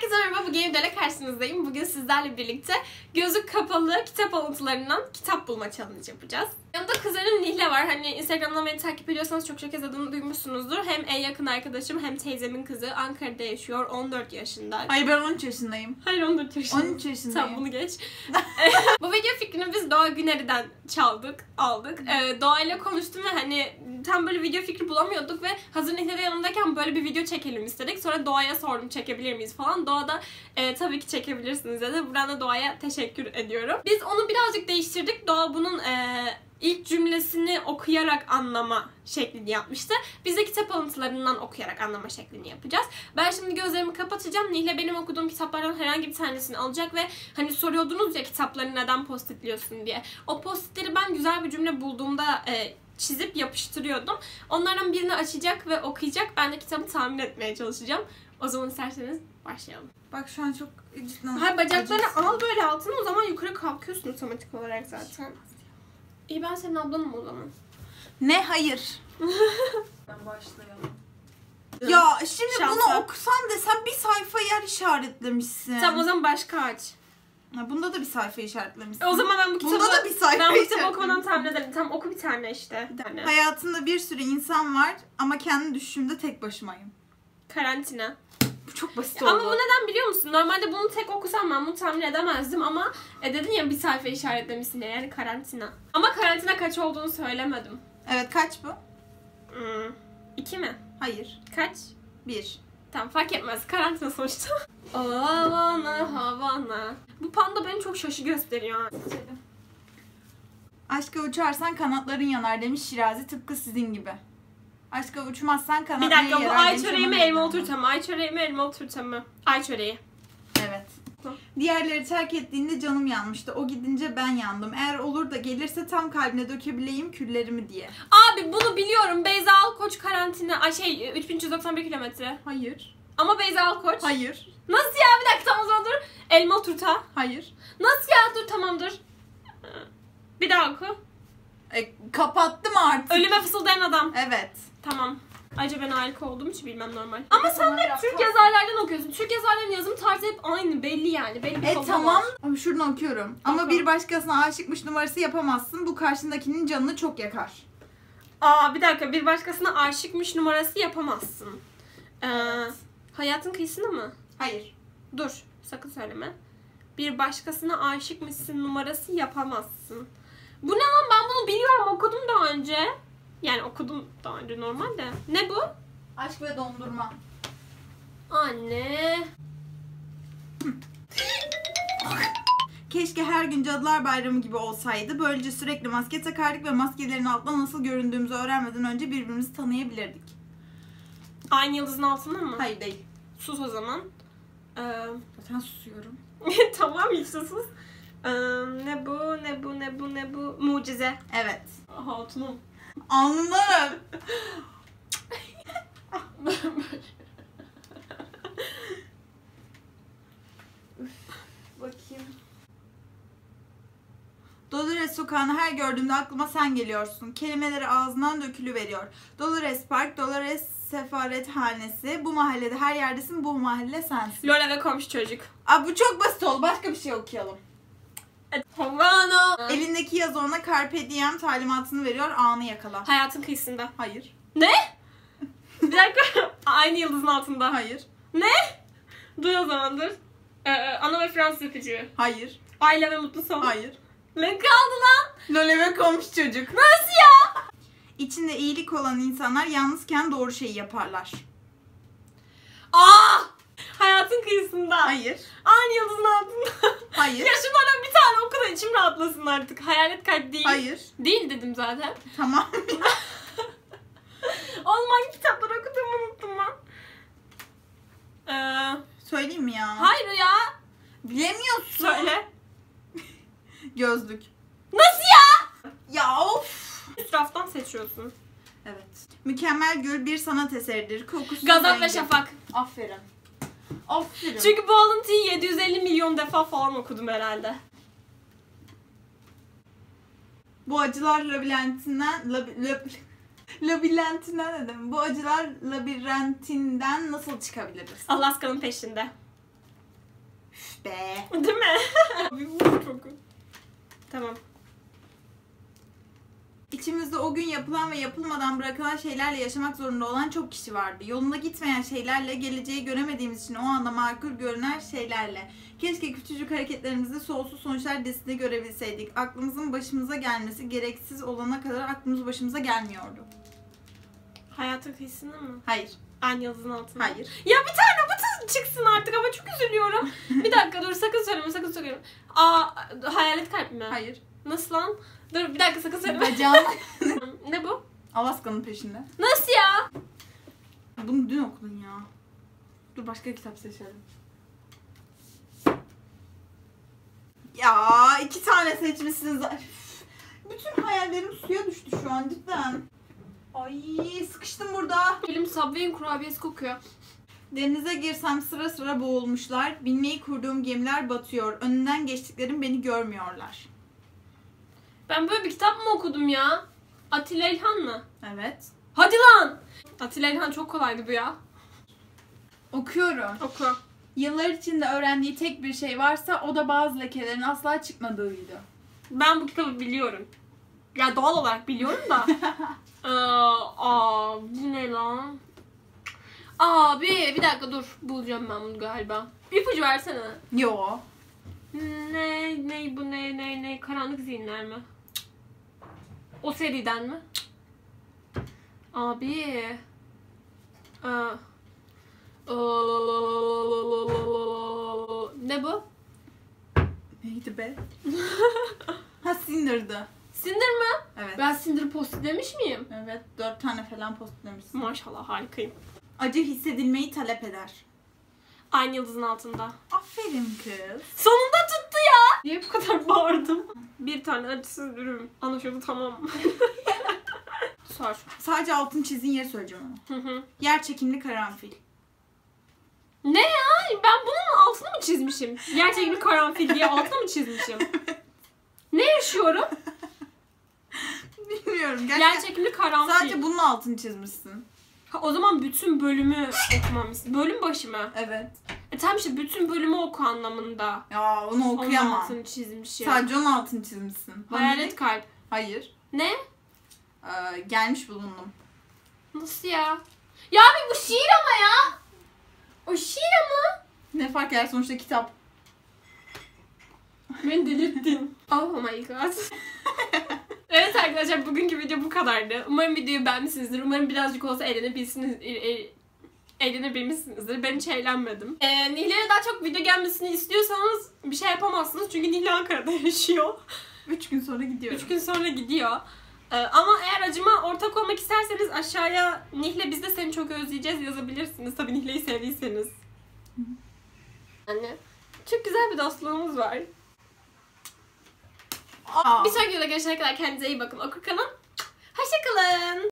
Herkese merhaba, bugün videoyla karşınızdayım. Bugün sizlerle birlikte gözü kapalı kitap alıntılarından kitap bulma challenge yapacağız. Yanımda kuzenim Nihle var. Hani Instagram'dan beni takip ediyorsanız çok kez adını duymuşsunuzdur. Hem en yakın arkadaşım hem teyzemin kızı. Ankara'da yaşıyor, 14 yaşında. Hayır, ben 13 yaşındayım. Hayır, 14 yaşında. 13 yaşındayım. Tamam, bunu geç. Bu video fikrini biz Doğa Güner'i'den aldık. Doğa'yla konuştum ve hani tam böyle video fikri bulamıyorduk ve hazır Nihle'de yanımdayken böyle bir video çekelim istedik. Sonra Doğa'ya sordum çekebilir miyiz falan. Doğa da tabii ki çekebilirsiniz dedi. Buradan da Doğa'ya teşekkür ediyorum. Biz onu birazcık değiştirdik. Doğa bunun ilk cümlesini okuyarak anlama şeklini yapmıştı. Biz de kitap alıntılarından okuyarak anlama şeklini yapacağız. Ben şimdi gözlerimi kapatacağım. Nihle benim okuduğum kitaplardan herhangi bir tanesini alacak ve hani soruyordunuz ya kitapları neden postitliyorsun diye. O postitleri ben güzel bir cümle bulduğumda çizip yapıştırıyordum. Onlardan birini açacak ve okuyacak. Ben de kitabı tahmin etmeye çalışacağım. O zaman isterseniz başlayalım. Bak şu an çok cidden. Hayır, bacaklarını al böyle altına, o zaman yukarı kalkıyorsun otomatik olarak zaten. İyi, ben senin ablanım o zaman. Ne? Hayır. Ben başlayalım. Ya şimdi Şansa. bunu okusan desem bir sayfa yer işaretlemişsin. Tamam, o zaman başka aç. Ha, bunda da bir sayfa işaretlemişsin. O zaman ben bu kitabı, Bunda da bir sayfa ben bu kitabı işaretlemişsin. okumadan tahmin ederim. Tamam, oku bir tane işte. Bir tane. Hayatımda bir sürü insan var ama kendi düşüşümde tek başımayım. Karantina. Bu çok basit Ama oldu. bu neden biliyor musun? Normalde bunu tek okusam ben bunu tahmin edemezdim ama dedin ya bir sayfa işaretlemişsin diye, yani karantina. Ama karantina kaç olduğunu söylemedim. Evet, kaç bu? 2 mi? Hayır. Kaç? 1. Tamam, fark etmez. Karantina sonuçta. Havana Havana. Bu panda beni çok şaşı gösteriyor. Aşka uçarsan kanatların yanar demiş Şirazi, tıpkı sizin gibi. Aşka uçmazsan Bir kanatların dakika, bu yarar ay demiş çöreği mi ama elmalı neydi? turta mı? Ay çöreği mi elmalı turta mı? Ay çöreği. Evet. Diğerleri terk ettiğinde canım yanmıştı. O gidince ben yandım. Eğer olur da gelirse tam kalbine dökebileyim küllerimi diye. Abi bunu biliyorum. Beyza Alkoç karantina. Ay 3391 kilometre. Hayır. Ama Beyza Alkoç. Hayır. Nasıl ya? Bir dakika, tamam o zaman dur. Elmalı turta. Hayır. Nasıl ya? Dur, tamam dur. Bir daha oku. Kapattım artık. Ölüme fısıldayan adam. Evet. Tamam. Ayrıca ben harika olduğum için bilmem normal. Ama sen de hep Türk yazarlardan okuyorsun. Türk yazarların yazım tarzı hep aynı, belli yani. Belli bir konu Tamam. var. Ama şuradan okuyorum. Ama Oku. bir başkasına aşıkmış numarası yapamazsın. Bu karşındakinin canını çok yakar. Bir dakika, bir başkasına aşıkmış numarası yapamazsın. Hayatın kıyısında mı? Hayır. Dur, sakın söyleme. Bir başkasına aşıkmışsın numarası yapamazsın. Bu ne lan, ben bunu biliyorum, okudum daha önce. Yani okudum daha önce normalde. Ne bu? Aşk ve dondurma. Anne. Keşke her gün Cadılar Bayramı gibi olsaydı. Böylece sürekli maske takardık ve maskelerin altında nasıl göründüğümüzü öğrenmeden önce birbirimizi tanıyabilirdik. Aynı yıldızın altında mı? Hayır, değil. Sus o zaman. Zaten susuyorum. Tamam, hiç de sus. Ne bu? Mucize. Evet. Hatunum. Anlarım. Bakayım. Dolores sokağını her gördüğümde aklıma sen geliyorsun. Kelimeleri ağzından dökülüveriyor. Dolores Park, Dolores Sefarethanesi. Bu mahallede her yerdesin, bu mahalle sensin. Lola ve komşu çocuk. Bu çok basit oldu. Başka bir şey okuyalım. Havana. Elindeki yazı ona Carpe Diem talimatını veriyor. Anı yakala. Hayatın kıyısında. Hayır. Ne? Bir dakika. Aynı yıldızın altında. Hayır. Dur o zaman dur. Ana ve Fransız öpücüğü. Hayır. Aile ve mutlu son. Hayır. Ne kaldı lan? Lole ve komşu çocuk. Nasıl ya? İçinde iyilik olan insanlar yalnızken doğru şeyi yaparlar. Hayatın kıyısında. Hayır. Aynı yıldızın altında. Hayır. Ya şunlardan bir tane oku da içim rahatlasın artık. Hayalet kalp değil. Hayır. Değil dedim zaten. Tamam. Oğlum hangi kitapları okuduğumu unuttum ben. Söyleyeyim mi ya? Hayır ya. Bilemiyorsun. Söyle. Gözlük. Nasıl ya? Ya of. Üst raftan seçiyorsun. Evet. Mükemmel gül bir sanat eseridir. Kokusu Gazap ve rengi. Şafak. Aferin. Aferin. Çünkü bu alıntıyı 750 milyon defa falan okudum herhalde. Bu acılar labirentinden labirentinden dedim. Bu acılar labirentinden nasıl çıkabiliriz? Alaska'nın peşinde. Üf be. Değil mi? Bu çok. Tamam. İçimizde o gün yapılan ve yapılmadan bırakılan şeylerle yaşamak zorunda olan çok kişi vardı. Yolunda gitmeyen şeylerle, geleceği göremediğimiz için o anda makul görünen şeylerle. Keşke küçücük hareketlerimizde sonsuz sonuçlar dizisinde görebilseydik. Aklımızın başımıza gelmesi gereksiz olana kadar aklımız başımıza gelmiyordu. Hayatın kıyısında mı? Hayır. Aynı yıldızın altında. Hayır. Ya bir tane bu çıksın artık ama çok üzülüyorum. Bir dakika dur, sakın söyleme, sakın söyleme. Aa, hayalet kalp mi? Hayır. Nasıl lan? Dur bir dakika, sakın söyleme. Bacağım Ne bu? Alaska'nın peşinde. Nasıl ya? Bunu dün okudun ya. Dur başka kitap seçelim. Ya 2 tane seçmişsiniz. Üf. Bütün hayallerim suya düştü şu an cidden. Ay sıkıştım burada. Elim Subway'in kurabiyesi kokuyor. Denize girsem sıra sıra boğulmuşlar. Binmeyi kurduğum gemiler batıyor. Önünden geçtiklerim beni görmüyorlar. Ben böyle bir kitap mı okudum ya? Atilla İlhan mı? Evet. Hadi lan! Atilla İlhan çok kolaydı bu ya. Okuyorum. Oku. Yıllar içinde öğrendiği tek bir şey varsa o da bazı lekelerin asla çıkmadığıydı. Ben bu kitabı biliyorum. Ya doğal olarak biliyorum da. Bu ne lan? Abi bir dakika dur. Bulacağım ben bunu galiba. Bir ipucu versene. Yo. Ne bu ne? Karanlık zihinler mi? O seriden mi? Abi. Ne bu? Neydi be? Ha Cinder'dı. Cinder mi? Evet. Ben Cinder post demiş miyim? Evet 4 tane falan postlamışsın. Maşallah harikayım. Acı hissedilmeyi talep eder. Aynı yıldızın altında. Aferin kız. Sonunda tuttu ya. Niye bu kadar bağırdım? Bir tane acısız dürüm. Anlaşıldı, tamam. Sor. Sadece altın çizdiğin yeri söyleyeceğim ama. Yer çekimli karanfil. Ne ya? Ben bunun altını mı çizmişim? Gerçekten karanfil diye altını mı çizmişim? Ne yaşıyorum? Bilmiyorum. Gerçekten karanfil. Sadece bunun altını çizmişsin. Ha, o zaman bütün bölümü okumamız. Bölüm başı mı? Evet. Tam işte bütün bölümü oku anlamında. Ya onu Onun okuyamam. altını çizmişim. Sadece onun altını çizmişsin. Bana Hayalet ne? kalp. Hayır. Ne? Gelmiş bulundum. Nasıl ya? Ya abi bu şiir ama ya. O şiir ama. Ne fark eder sonuçta kitap. Beni delirttin. Oh my god. Evet arkadaşlar, bugünkü video bu kadardı. Umarım videoyu beğenmişsinizdir. Umarım birazcık olsa eğlenebilmişsinizdir. Ben hiç eğlenmedim. Nihle'ye daha çok video gelmesini istiyorsanız bir şey yapamazsınız. Çünkü Nihle Ankara'da yaşıyor. 3 gün sonra gidiyorum. 3 gün sonra gidiyor. Ama eğer acıma ortak olmak isterseniz aşağıya Nihle biz de seni çok özleyeceğiz yazabilirsiniz. Tabii Nihle'yi sevdiyseniz. Anne. Çok güzel bir dostluğumuz var. Aa. Bir sonraki videoda görüşene kadar kendinize iyi bakın. Okur kalın. Hoşçakalın.